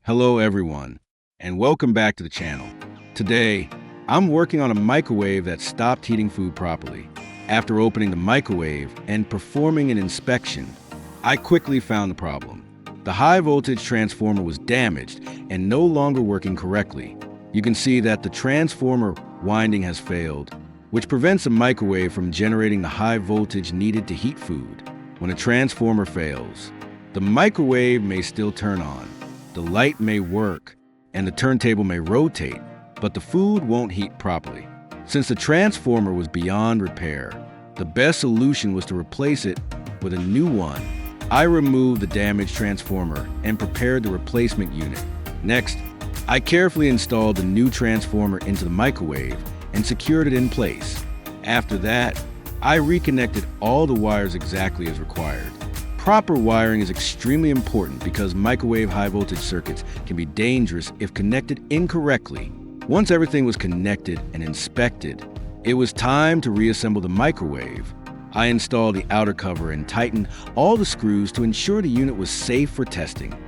Hello everyone, and welcome back to the channel. Today, I'm working on a microwave that stopped heating food properly. After opening the microwave and performing an inspection, I quickly found the problem. The high voltage transformer was damaged and no longer working correctly. You can see that the transformer winding has failed, which prevents the microwave from generating the high voltage needed to heat food. When a transformer fails, the microwave may still turn on. The light may work, and the turntable may rotate, but the food won't heat properly. Since the transformer was beyond repair, the best solution was to replace it with a new one. I removed the damaged transformer and prepared the replacement unit. Next, I carefully installed the new transformer into the microwave and secured it in place. After that, I reconnected all the wires exactly as required. Proper wiring is extremely important because microwave high-voltage circuits can be dangerous if connected incorrectly. Once everything was connected and inspected, it was time to reassemble the microwave. I installed the outer cover and tightened all the screws to ensure the unit was safe for testing.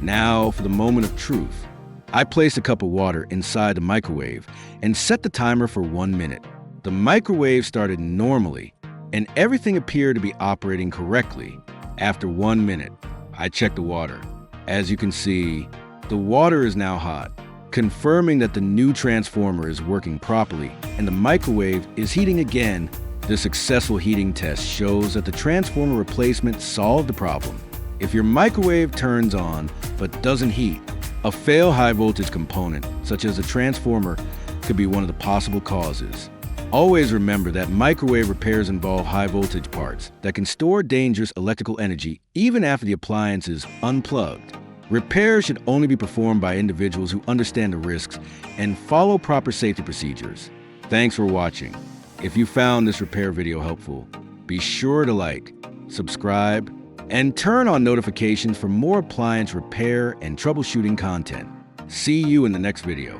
Now for the moment of truth. I placed a cup of water inside the microwave and set the timer for 1 minute. The microwave started normally, and everything appeared to be operating correctly. After 1 minute, I checked the water. As you can see, the water is now hot, confirming that the new transformer is working properly and the microwave is heating again. The successful heating test shows that the transformer replacement solved the problem. If your microwave turns on but doesn't heat, a failed high voltage component, such as a transformer, could be one of the possible causes. Always remember that microwave repairs involve high voltage parts that can store dangerous electrical energy even after the appliance is unplugged. Repairs should only be performed by individuals who understand the risks and follow proper safety procedures. Thanks for watching. If you found this repair video helpful, be sure to like, subscribe, and turn on notifications for more appliance repair and troubleshooting content. See you in the next video.